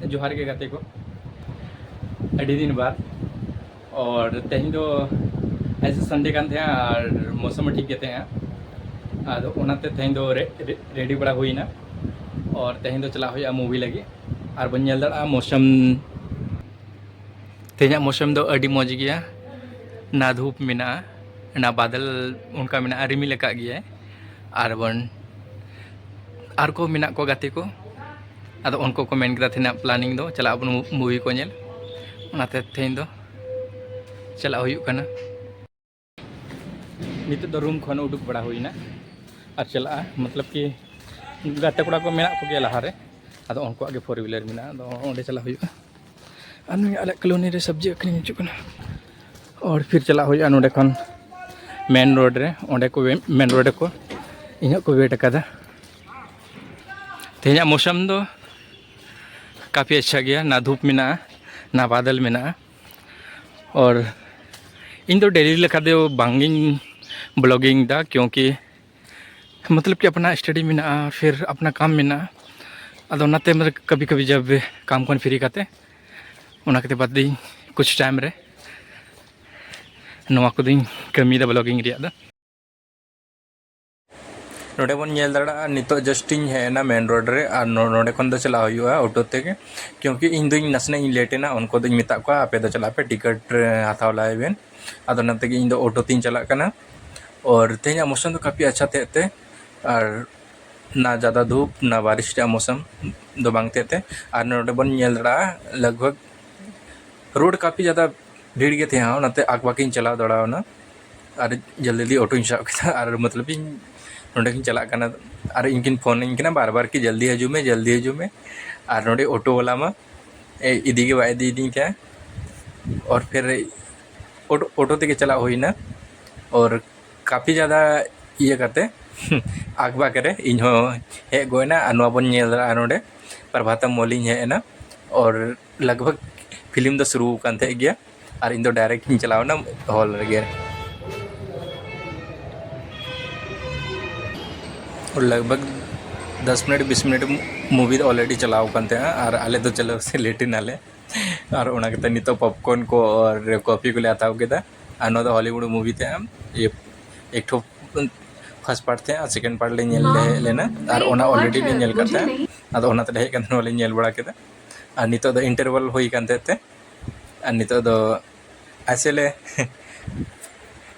जोहार के गाते को अड़ी दिन बाद और तेहन दो ऐसे संडे कान थे और मौसम ठीक गए हैं आदो ओनाते तेहन दो रेडी बड़ा हुई ना और तेहन दो चला हुआ मूवी लगे और बन नेल दड़ा मौसम तेहना मौसम दो अड़ी मौज गया ना धूप मेना ना बादल उनका मेना रिमिल का गया और बन और को मेना को गाते को अद उनको को मेन करा थे प्लानिंग दो चला अपन मूवी को नेल उनाते तेहन दो चला हुई कना नित दो रूम खन उडुक बड़ा हुईना और चला मतलब कि गाते कड़ा को मेना को गया लहारे अद उनको आगे 4 व्हीलर मेना दो ओंडे चला हुई अले कॉलोनी रे सब्जी अखनी हिजुकना और फिर चला हुई नोडे खन मेन रोड रे ओंडे को मेन रोड को इना को वेट कदा तेहना मौसम दो काफ़ी अच्छा गया ना धूप में ना बादल में और इन तो डेली लेखा दे बांगिंग ब्लॉगिंग दा क्योंकि मतलब कि अपना स्टडी में फिर अपना काम में अद ओनाते मतलब कभी कभी जब काम को फ्री करते ओना कते बाद दी कुछ टाइम रे नवा को दिन कमी दा ब्लॉगिंग रिया दा नोडे बन नेल दड़ा नितो जस्टिंग है ना मेन रोड रे और नोडे खन दो चला हुआ ऑटो तेगे क्योंकि इन दिन नसने लेटेना उनको दिन मिता को आपे दो चला पे टिकट हाथाव लाए बेन अदो नते इन दो ऑटो तीन चला कना और तेना मौसम तो काफ़ी अच्छा थे और ना ज़्यादा धूप ना बारिश रे मौसम दो बांग थे और नोडे बन नेल दड़ा लगभग रोड काफ़ी ज़्यादा भीड़ के थे हाँ नते आगवाकिन चला दड़ा ना और जल्दी ऑटो इन साब किया और मतलब नोडे की चला कना और इनकिन फोन इनकिन बार बार की जल्दी हजू में और नोडे ऑटो वाला मा इदी के वाई दी क्या और फिर ऑटो ते चला हुई ना और काफ़ी ज़्यादा ये करते आगबा करे इन हे गोयना और बन नेल नोडे प्रभातम मॉल हेना और लगभग फिल्म दो शुरू कान थे गया और इन दो डायरेक्ट चलावना हॉल रे और लगभग 10 मिनट 20 मिनट मूवी ऑलरेडी चलाव करते हैं और आले तो चलो से लेटे नाले और उना के नितो पॉपकॉर्न को और कॉफ़ी को ले आता केदा और नो हॉलीवुड मूवी थे ये एक ठो फर्स्ट पार्ट थे और सेकंड पार्ट ले लेना और उना ऑलरेडी ले नेल करते हैं अद उना ते हे कन ले नेल बड़ा केदा और नितो दो इंटरवल होई कानते थे और नितो दो ऐसे ले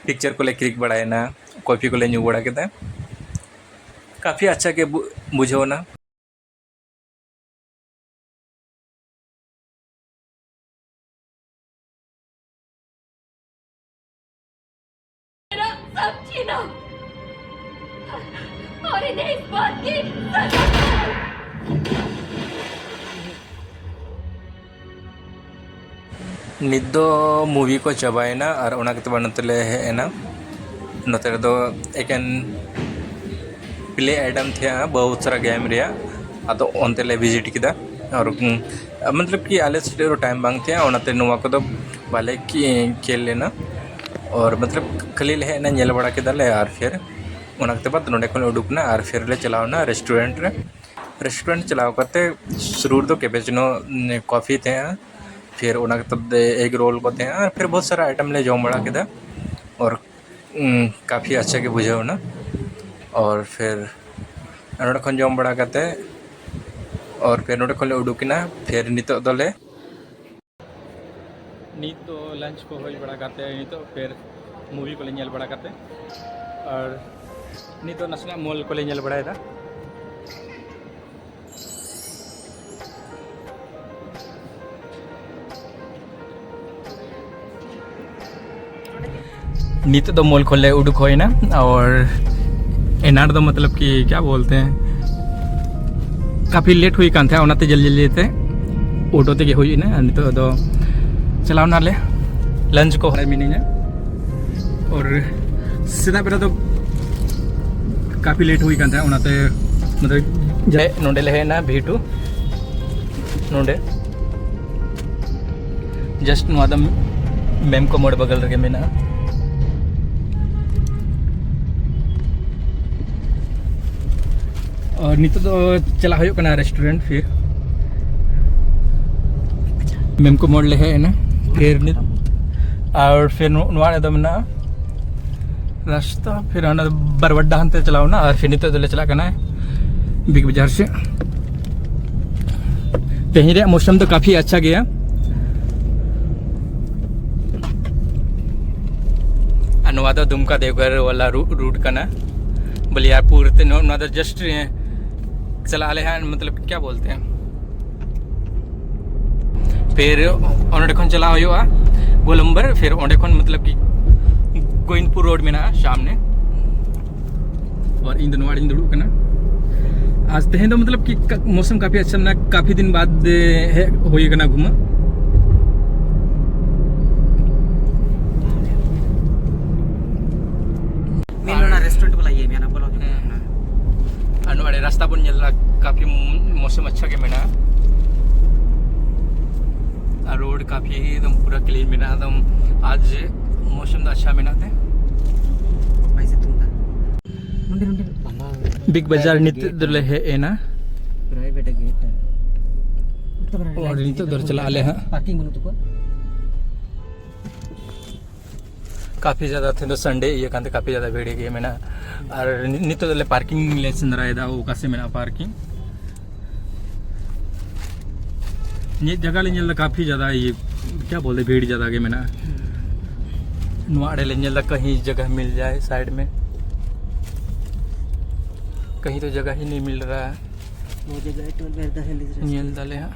पिक्चर को ले क्लिक बड़ाएना कॉफ़ी को ले न्यू बड़ा केदा काफ़ी अच्छा के बुझो ना और इन्हें इस बात की सजा निदो मूवी को चबायना और ओना के नतले हेना नते दो एकन प्ले आइटम थे बहुत सारा गेम रे अदो ओनते ले विजिट किदा और मतलब कि आले से टाइम बांग थे ओनाते नोवा को दो बाले की खेल लेना और मतलब खाली ले ना नेल बड़ा किदा ले और फिर ओना के बाद नोडे खन उडुकना और फिर ले चलावना रेस्टोरेंट चलाव करते शुरू दो कैपेचिनो कॉफ़ी थे फिर ओना के तब एग रोल को थे और फिर बहुत सारा आइटम ले जम बड़ा किदा और काफ़ी अच्छा के बुझाव ना और फिर नोडे खन जम बड़ा करते और फिर नोडे खन ले उडुकना फिर नितो दले नितो लंच को होई बड़ा करते नितो फिर मूवी को ले नेल बड़ा करते और नितो नसना मॉल को ले नेल बड़ायदा नित तो मॉल खोले उडुक हो ना और एनार तो मतलब कि क्या बोलते हैं काफ़ी लेट हुई कान थे ओनाते जल्दी थे ऑटो ते हुई ना नित तो चलाव नाले लंच को मिनी और सीधा बेरा तो काफ़ी लेट हुई कान थे ओनाते मतलब जे नोडे ले ना V2 नोडे जस्ट नोदा मेम को मोड़ बगल रगे मेना और नितो तो चला हुई कना रेस्टोरेंट फिर मेम को मोड़ ले है ना फिर और फिर नोआ दो मेना रास्ता फिर आना बरवड्डा हंते चलाओ ना और फिर नितो ले चला करना है बिग बाजार से कहीं रे मौसम तो काफ़ी अच्छा गया अनुवाद दुमका देवघर वाला रूट का ना बलियारपुर ते जस्ट चला ले हैं मतलब क्या बोलते हैं फिर ओंडे खन चला हुआ गोलंबर फिर ओंडे खन मतलब कि गोविंदपुर रोड में ना सामने और इन दोनों वाड़ी दुड़ू कना आज तेहे तो मतलब कि मौसम काफ़ी अच्छा ना काफ़ी दिन बाद है होई कना घूमा मेनोना रेस्टोरेंट वाला ये मेना बोलो अनुवाड़े रास्ता बन जल्ला काफ़ी मौसम अच्छा के मेना रोड काफ़ी एकदम पूरा क्लीन मेना एकदम आज मौसम तो अच्छा मेना थे वैसे तुम दा नुंडे नुंडे बिग बाजार नित दले है ए ना प्राइवेट गेट उत्तर और नित दर चला ले हां पार्किंग बोलो तो को काफ़ी ज़्यादा थे तो संडे ये कांते काफ़ी ज़्यादा भीड़ है मेना और नित दले पार्किंग ले संदरा दा वो कासे मेना पार्किंग ये जगह ले जल्ला काफ़ी ज़्यादा ये क्या बोलते भीड़ ज़्यादा के मेना नुआड़े ले जल्ला कहीं जगह मिल जाए साइड में कहीं तो जगह ही नहीं मिल रहा है वो जगह 12 वेयर द हेल इज नियल दले हाँ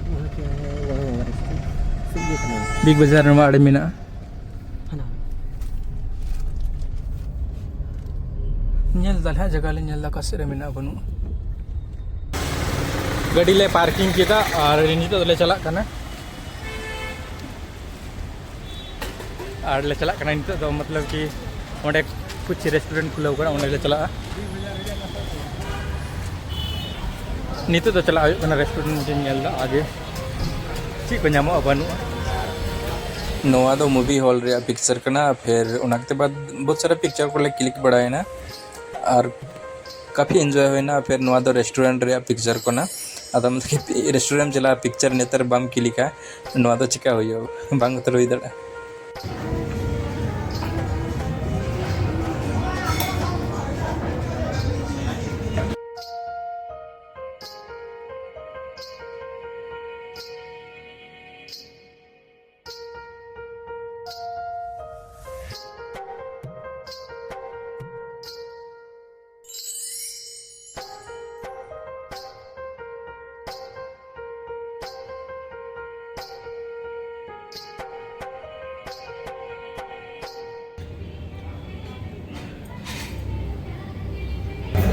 वहां क्या है वहां रेस्टोरेंट सब देखना बिग बाजार नुआड़े में ना है ना नियल दले जगह ले नियल का सिरे में ना बनू गाड़ी ले पार्किंग किया और नित ले चला करना और ले चला करना नित तो मतलब कि वहाँ कुछ रेस्टोरेंट खुला हुआ उन्हें ले चला नित तो चला रेस्टोरेंट मुझे नियल आगे चीज को नामो बनू नोआ दो मूवी हॉल रे पिक्चर करना फिर उनके बाद बहुत सारा पिक्चर को ले क्लिक बढ़ाए ना और काफ़ी एंजॉय हुए ना फिर नोआ दो रेस्टोरेंट रे पिक्चर को ना अदा मतलब कि रेस्टोरेंट चला पिक्चर नेतर बम क्लिक है नोआ दो चिका हुई बांग तो रोई दड़ा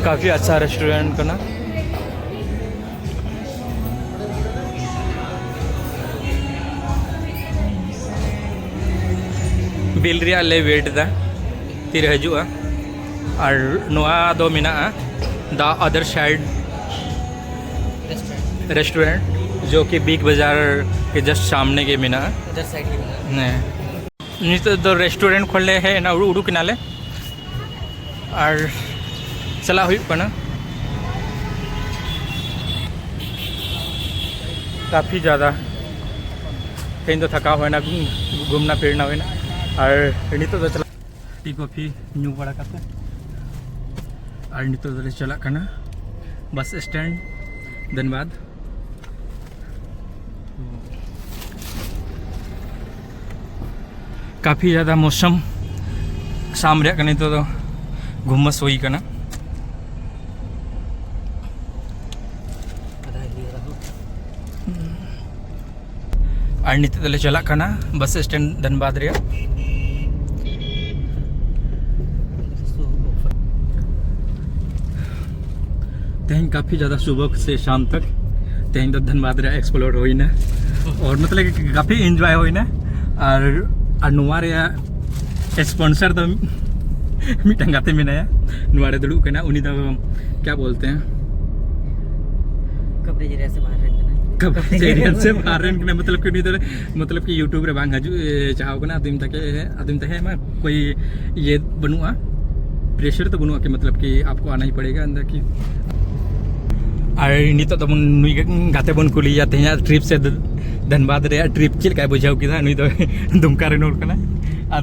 काफ़ी अच्छा रेस्टोरेंट का ना बिल रिया ले वेट दा तिर हजुआ और नोआ दो मिना द अदर साइड रेस्टोरेंट जो कि बिग बाजार के जस्ट सामने के मिना उधर साइड की बना नहीं नीचे दो रेस्टोरेंट खोले है ना उड़ू किनाले और चला हुई कना काफ़ी ज़्यादा कहीं तो थका हुआ ना घूमना फिरना हुआ ना और नितो तो चला टी कॉफ़ी न्यू बड़ा करते और नितो तो चला करना बस स्टैंड धन्यवाद काफ़ी ज़्यादा मौसम शाम रे कने तो घुमस हुई कना और नित ले चला करना बस स्टैंड धनबाद रे तेहन काफ़ी ज़्यादा सुबह से शाम तक तेहन तो धनबाद रे एक्सप्लोर हुई ना और मतलब कि काफ़ी एंजॉय हुई ना और नुआ रे स्पॉन्सर तो मिटन गाते में नया नुआ रे दुड़ू के ना उन्हीं तो क्या बोलते हैं कपड़े जरिया से बाहर रखना है चैनल से बाहर मतलब कि मतलब कि यूट्यूब रे बांग हजू चाहव कना आदिम तक मा कोई ये बनुआ प्रेशर तो बनुआ कि मतलब कि आपको आना ही पड़ेगा अंदर की और नित तो नुई गाते बन कुलिया तेज ट्रिप से धनबाद रे ट्रिप चलका बुझाव किदा नुई तो दुमका रे नोर कना और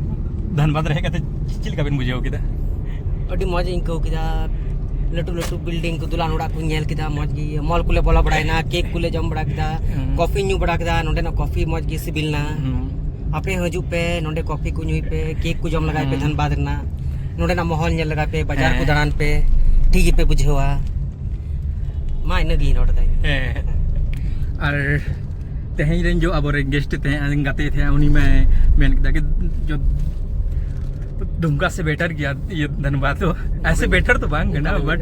धनबाद रहे कते चलका बिन बुझाव किदा अभी मजा इनको किदा लटू लटू बिल्डिंग को दुलान उड़ा को नेल किदा मज गी मॉल कुले बोला बड़ाइना केक कुले जम बड़ा किदा कॉफी न्यू बड़ा किदा नोडे ना कॉफी मज गी सिबिलना आपे हजू पे नोडे कॉफी को न्यू पे केक को जम लगाए पे धनबाद रना नोडे ना माहौल नेल लगा पे बाजार को दड़ान पे ठीक पे बुझेवा मा इन गी नोड दाई और तेहें रेन जो अब गेस्ट थे गाते थे उन्हीं में मैंने कहा कि जो दुमका से बेटर किया ये धनबाद तो ऐसे बेटर तो बांग ना बट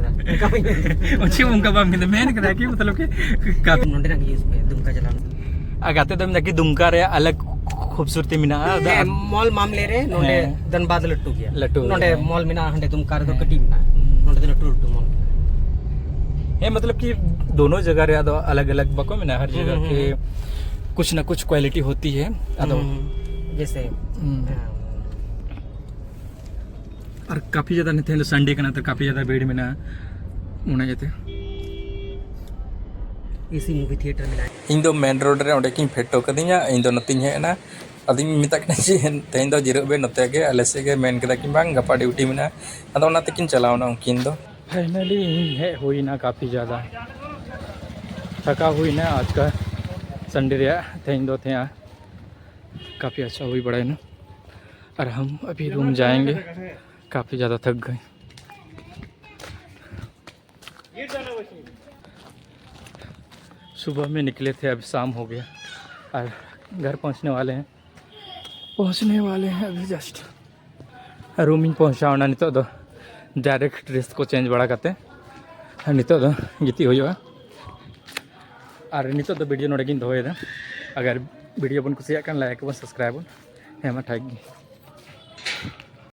अच्छी उनका बांग के मैंने कहा कि मतलब कि काफी नोडे ना गी पे दुमका चलाना आगाते तो कि दुमका रे अलग खूबसूरती मिना मॉल मामले रे नोडे धनबाद लट्टू गया लट्टू नोडे मॉल मिना हंडे दुमका रे तो कटी मिना नोडे लट्टू लट्टू मॉल है मतलब कि दोनों जगह रे अदो अलग अलग बको में ना हर जगह के कुछ ना कुछ क्वालिटी होती है अदो जैसे और काफ़ी ज़्यादा नहीं थे संडे का ना तो काफ़ी ज़्यादा भीड़ में ना होना जाते इसी मूवी थिएटर में इन दो मेन रोड रे ओडे किन फेटो कदिया इन दो नतिन है ना अदी मिता कना जे तेन दो जिरो बे नते के अलसे के मेन कदा किन बांग गपा ड्यूटी में ना अदो ना तकिन चलावना उनकिन दो फाइनली है हुई ना काफ़ी ज़्यादा थका हुई ना आज का संडे रे तेन दो थे काफ़ी अच्छा हुई बड़ा है ना और हम अभी रूम जाएंगे काफ़ी ज़्यादा थक गए सुबह में निकले थे अभी शाम हो गया और घर पहुंचने वाले हैं अभी जस्ट रूमिंग पहुंचा होना नहीं तो डायरेक्ट ड्रेस को चेंज बड़ा करते नहीं तो गीती हुआ और नहीं तो वीडियो नोड़े दोहे अगर वीडियो बन कुछ लाइक बन सब्सक्राइब बन हेमा ठाक